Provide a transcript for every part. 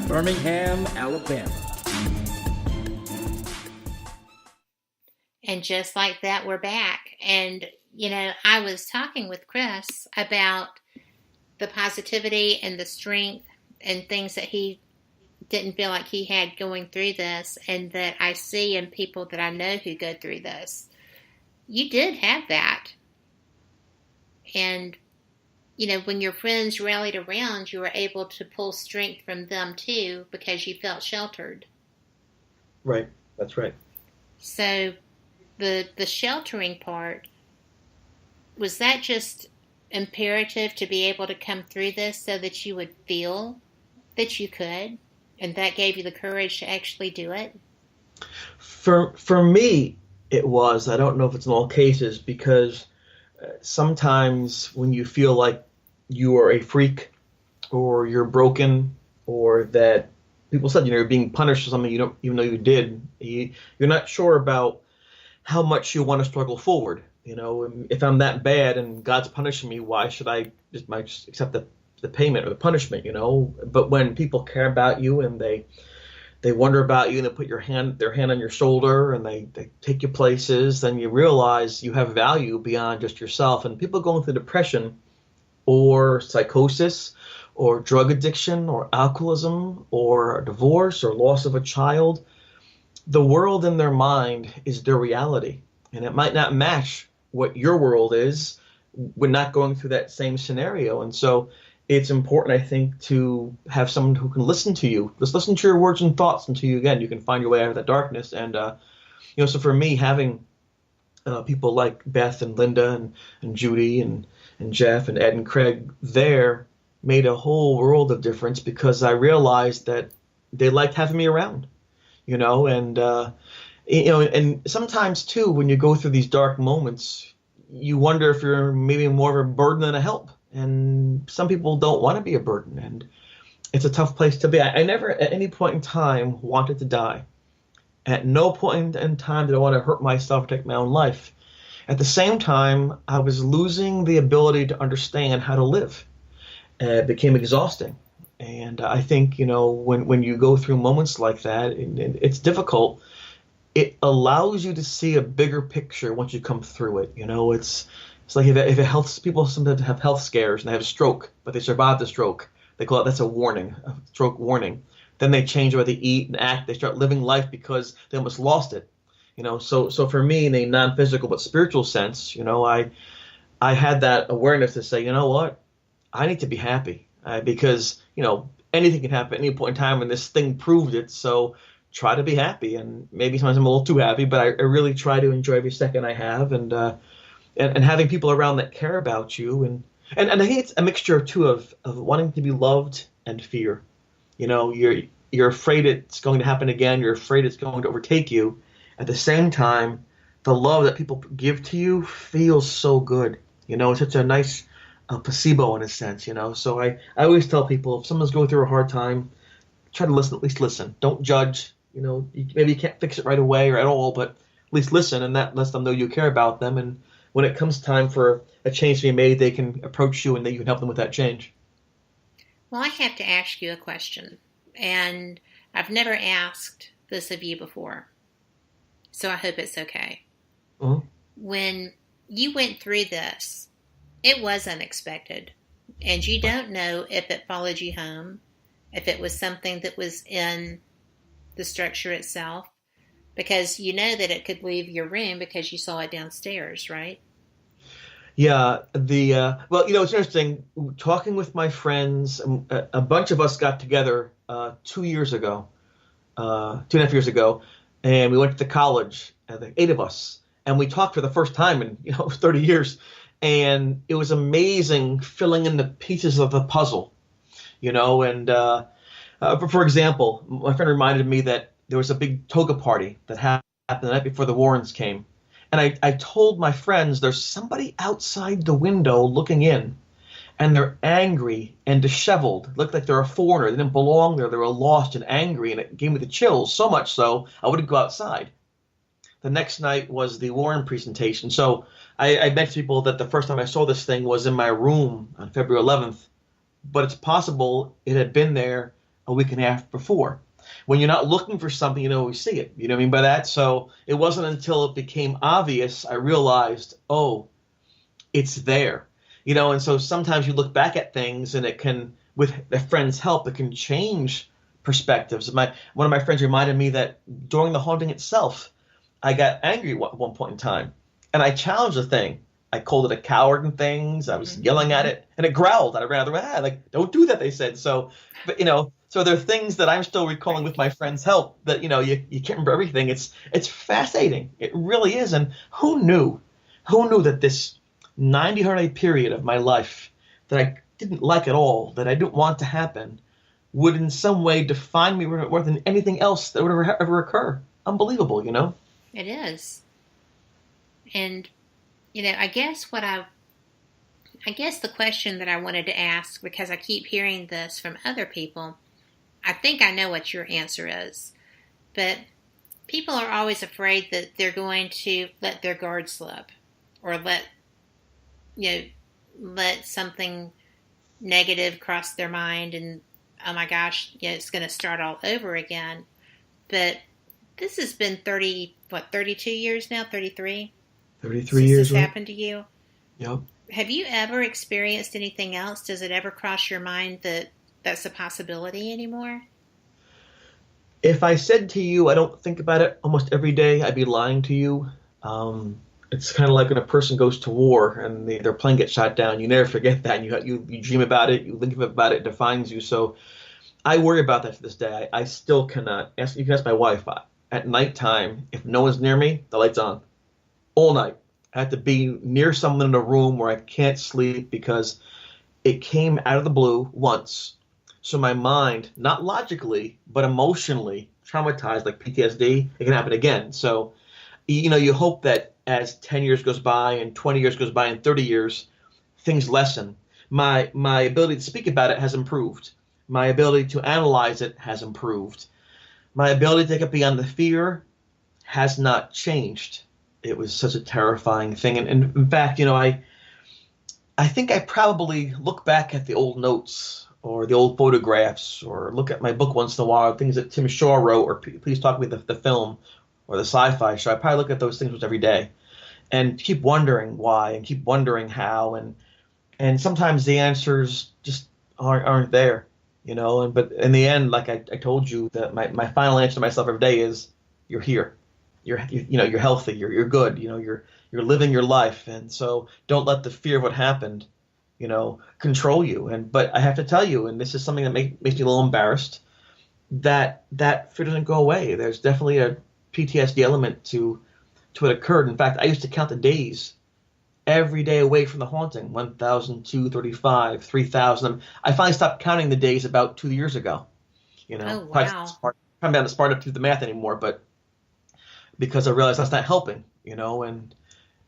Birmingham, Alabama. And just like that, we're back. And, I was talking with Chris about the positivity and the strength and things that he didn't feel like he had going through this, and that I see in people that I know who go through this. You did have that. And, when your friends rallied around, you were able to pull strength from them too, because you felt sheltered. Right. That's right. So the sheltering part, was that just imperative to be able to come through this so that you would feel that you could, and that gave you the courage to actually do it? For me, it was. I don't know if it's in all cases, because sometimes when you feel like you are a freak or you're broken, or that people said, you're being punished for something you don't even know you did, you're not sure about how much you want to struggle forward. If I'm that bad and God's punishing me, why should I just accept the payment or the punishment? But when people care about you and they wonder about you and they put their hand on your shoulder and they take you places, then you realize you have value beyond just yourself. And people going through depression or psychosis or drug addiction or alcoholism or divorce or loss of a child, the world in their mind is their reality. And it might not match what your world is. We're not going through that same scenario. And so it's important, I think, to have someone who can listen to you. Just listen to your words and thoughts until you can find your way out of that darkness. And, so for me, having people like Beth and Linda and Judy and Jeff and Ed and Craig there made a whole world of difference, because I realized that they liked having me around, and sometimes too, when you go through these dark moments, you wonder if you're maybe more of a burden than a help. And some people don't want to be a burden, and it's a tough place to be. I never at any point in time wanted to die. At no point in time did I want to hurt myself or take my own life. At the same time, I was losing the ability to understand how to live. It became exhausting. And I think, when you go through moments like that, and it's difficult, it allows you to see a bigger picture once you come through it. It's like if people sometimes have health scares and they have a stroke, but they survive the stroke. They call it, that's a warning, a stroke warning. Then they change the way they eat and act. They start living life because they almost lost it. So for me, in a non-physical but spiritual sense, I had that awareness to say, you know what, I need to be happy, because anything can happen at any point in time, and this thing proved it. So try to be happy, and maybe sometimes I'm a little too happy, but I really try to enjoy every second I have, and having people around that care about you, and I think it's a mixture too of wanting to be loved and fear. You're afraid it's going to happen again. You're afraid it's going to overtake you. At the same time, the love that people give to you feels so good. It's such a nice placebo in a sense. So I always tell people, if someone's going through a hard time, try to listen. At least listen. Don't judge. Maybe you can't fix it right away or at all, but at least listen, and that lets them know you care about them. And when it comes time for a change to be made, they can approach you and that you can help them with that change. Well, I have to ask you a question, and I've never asked this of you before, so I hope it's okay. Mm-hmm. When you went through this, it was unexpected, and you don't know if it followed you home, if it was something that was in the structure itself, because you know that it could leave your room because you saw it downstairs, right? Yeah. Well, it's interesting. Talking with my friends, a bunch of us got together 2 years ago, 2.5 years ago, and we went to college, the 8 of us, and we talked for the first time in 30 years, and it was amazing filling in the pieces of the puzzle, and for example, my friend reminded me that there was a big toga party that happened the night before the Warrens came. And I told my friends, there's somebody outside the window looking in, and they're angry and disheveled. Looked like they're a foreigner. They didn't belong there. They were lost and angry, and it gave me the chills, so much so I wouldn't go outside. The next night was the Warren presentation. So I mentioned to people that the first time I saw this thing was in my room on February 11th, but it's possible it had been there a week and a half before. When you're not looking for something, you don't always see it. You know what I mean by that? So it wasn't until it became obvious I realized, oh, it's there. And so sometimes you look back at things and it can, with a friend's help, it can change perspectives. One of my friends reminded me that during the haunting itself, I got angry at one point in time, and I challenged the thing. I called it a coward and things. I was yelling at it, and it growled. I ran out of the way. Like, don't do that, they said. So, but so there are things that I'm still recalling with my friend's help that you can't remember everything. It's fascinating. It really is. And who knew? Who knew that this 90-day period of my life that I didn't like at all, that I didn't want to happen, would in some way define me more than anything else that would ever occur. Unbelievable, It is. And, I guess the question that I wanted to ask, because I keep hearing this from other people, I think I know what your answer is. But people are always afraid that they're going to let their guard slip, or let something negative cross their mind, and oh my gosh, it's going to start all over again. But this has been 32 years now, 33? 33 since years. This happened to you? Yep. Have you ever experienced anything else? Does it ever cross your mind that that's a possibility anymore? If I said to you I don't think about it almost every day, I'd be lying to you. It's kind of like when a person goes to war and their plane gets shot down. You never forget that. And you dream about it. You think about it. It defines you. So I worry about that to this day. I still cannot. You can ask my wife. At nighttime, if no one's near me, the light's on all night. I have to be near someone in a room where I can't sleep because it came out of the blue once. So my mind, not logically, but emotionally traumatized, like PTSD, it can happen again. So, you hope that as 10 years goes by and 20 years goes by and 30 years, things lessen. My ability to speak about it has improved. My ability to analyze it has improved. My ability to take it beyond the fear has not changed. It was such a terrifying thing. And in fact, I think I probably look back at the old notes or the old photographs or look at my book once in a while, things that Tim Shaw wrote, or Please Talk to Me, the film or the sci-fi show. I probably look at those things every day and keep wondering why and keep wondering how. And sometimes the answers just aren't there, but in the end, like I told you, that my final answer to myself every day is, you're here. You're healthy. You're good. You're living your life. And so don't let the fear of what happened, control you. But I have to tell you, and this is something that makes me a little embarrassed, that fear doesn't go away. There's definitely a PTSD element to what occurred. In fact, I used to count the days every day away from the haunting. 1,235, 3,000. I finally stopped counting the days about 2 years ago. Oh, wow. I'm not smart enough to do the math anymore, but because I realized that's not helping, so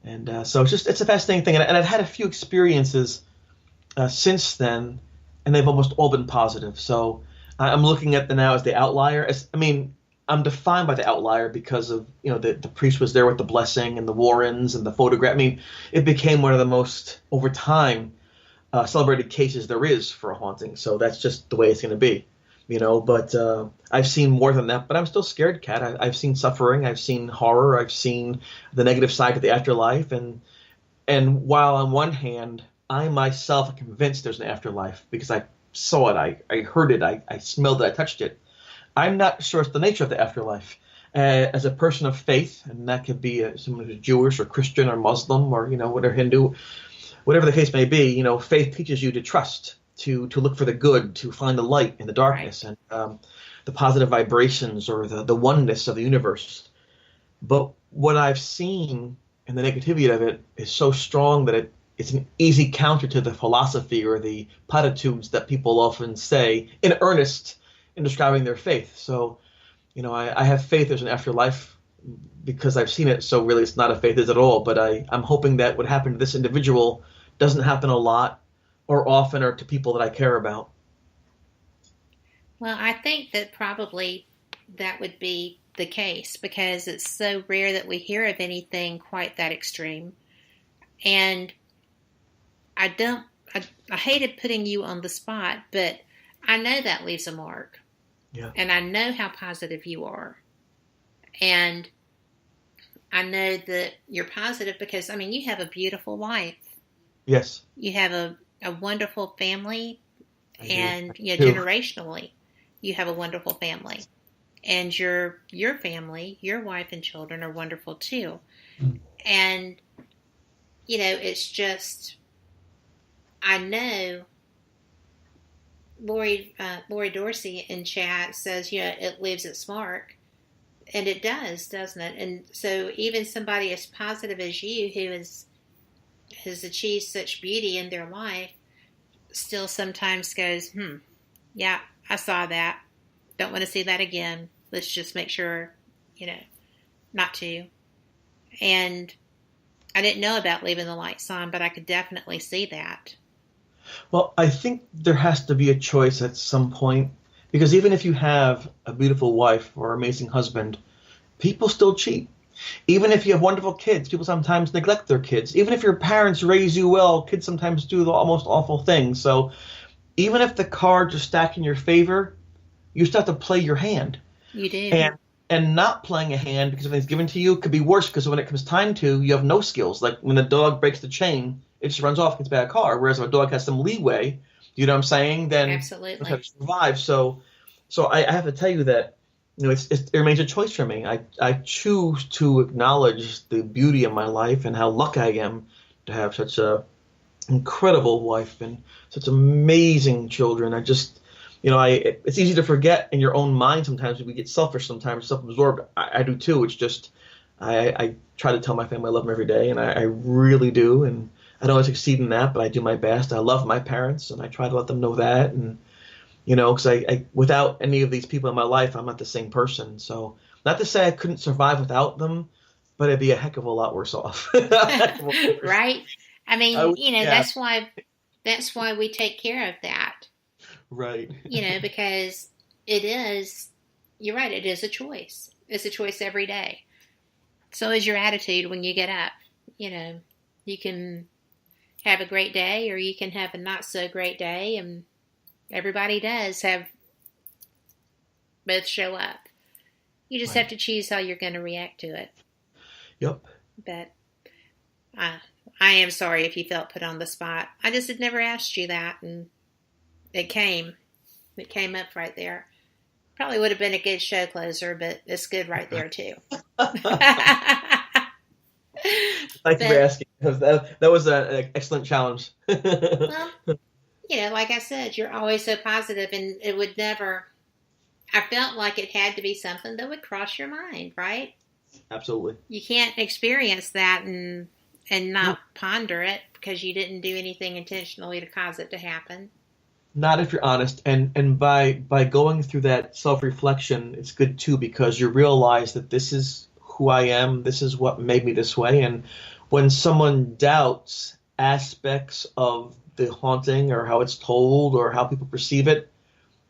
it's a fascinating thing. And I've had a few experiences since then, and they've almost all been positive. So I'm looking at them now as the outlier. I'm defined by the outlier because of, the priest was there with the blessing and the Warrens and the photograph. It became one of the most, over time, celebrated cases there is for a haunting. So that's just the way it's going to be, but I've seen more than that. But I'm still scared, Kat. I've seen suffering. I've seen horror. I've seen the negative side of the afterlife. And while on one hand, I myself am convinced there's an afterlife because I saw it, I heard it, I smelled it, I touched it, I'm not sure it's the nature of the afterlife. As a person of faith, and that could be someone who's Jewish or Christian or Muslim or, whatever, Hindu, whatever the case may be, faith teaches you to trust, to look for the good, to find the light in the darkness, right, and the positive vibrations or the oneness of the universe. But what I've seen and the negativity of it is so strong that it's an easy counter to the philosophy or the platitudes that people often say in earnest in describing their faith. So, I have faith there's an afterlife because I've seen it. So really it's not a faith at all, but I'm hoping that what happened to this individual doesn't happen a lot or often or to people that I care about. Well, I think that probably that would be the case because it's so rare that we hear of anything quite that extreme. And I hated putting you on the spot, but I know that leaves a mark. Yeah. And I know how positive you are. And I know that you're positive because, I mean, you have a beautiful wife. Yes. You have a wonderful family. And, I do. generationally, you have a wonderful family. And your family, your wife and children are wonderful too. And, it's just, I know Lori Dorsey in chat says, it leaves its mark. And it does, doesn't it? And so even somebody as positive as you who has achieved such beauty in their life still sometimes goes, yeah, I saw that. Don't want to see that again. Let's just make sure, not to. And I didn't know about leaving the lights on, but I could definitely see that. Well, I think there has to be a choice at some point, because even if you have a beautiful wife or amazing husband, people still cheat. Even if you have wonderful kids, people sometimes neglect their kids. Even if your parents raise you well, kids sometimes do the almost awful things. So even if the cards are stacked in your favor, you still have to play your hand. You do. And not playing a hand because something's given to you could be worse, because when it comes time to, you have no skills. Like when the dog breaks the chain, it just runs off and gets back a car. Whereas if a dog has some leeway, you know what I'm saying, then Absolutely. it's how to survive. So I have to tell you that it remains a choice for me. I choose to acknowledge the beauty of my life and how lucky I am to have such a incredible wife and such amazing children. I just, it's easy to forget in your own mind sometimes. We get selfish sometimes, self-absorbed. I do too. It's just, I try to tell my family I love them every day, and I really do. And I don't always succeed in that, but I do my best. I love my parents, and I try to let them know that. And, because I without any of these people in my life, I'm not the same person. So not to say I couldn't survive without them, but it'd be a heck of a lot worse off. Right? I mean, yeah. that's why we take care of that. Right. Because you're right, it is a choice. It's a choice every day. So is your attitude when you get up. You can have a great day or you can have a not so great day, and everybody does have both show up. You just have to choose how you're going to react to it. Yep. But I am sorry if you felt put on the spot. I just had never asked you that, and it came up right there. Probably would have been a good show closer, but it's good right there too. Thank you for asking. That was an excellent challenge. Well, like I said, you're always so positive, and it would never. I felt like it had to be something that would cross your mind, right? Absolutely. You can't experience that and not ponder it because you didn't do anything intentionally to cause it to happen. Not if you're honest, and by going through that self-reflection, it's good too, because you realize that this is who I am, this is what made me this way, and when someone doubts aspects of the haunting or how it's told or how people perceive it,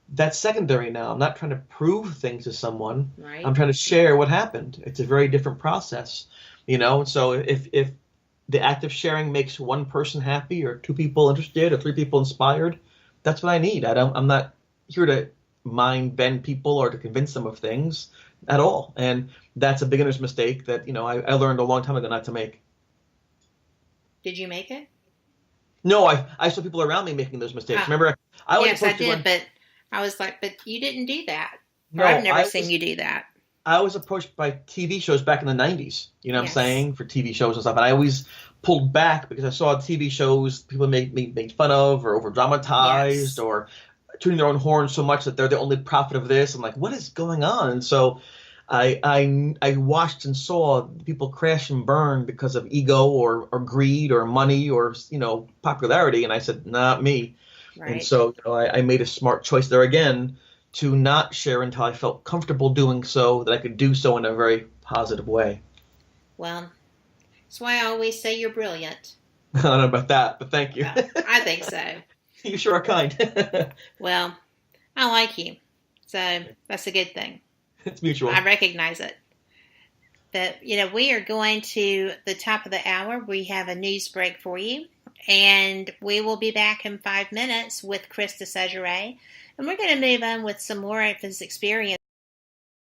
that's secondary now. I'm not trying to prove things to someone. Right. I'm trying to share what happened. It's a very different process, So if the act of sharing makes one person happy or two people interested or three people inspired, that's what I need. I'm not here to mind bend people or to convince them of things at all. And that's a beginner's mistake that, I learned a long time ago not to make. Did you make it? No, I saw people around me making those mistakes. Remember, yes, I did, but I was like, but you didn't do that. No, I've never seen you do that. I was approached by TV shows back in the 90s, what I'm Yes. saying, for TV shows and stuff. And I always pulled back because I saw TV shows people made fun of or over dramatized or tuning their own horn so much that they're the only prophet of this. I'm like, what is going on? And so I watched and saw people crash and burn because of ego or greed or money or, popularity. And I said, not me. Right. And so I made a smart choice there again to not share until I felt comfortable doing so, that I could do so in a very positive way. Well, that's why I always say you're brilliant. I don't know about that, but thank you. I think so. You sure are kind. Well, I like you, so that's a good thing. It's mutual. I recognize it. But, we are going to the top of the hour. We have a news break for you. And we will be back in 5 minutes with Chris DiCesare. And we're going to move on with some more of his experience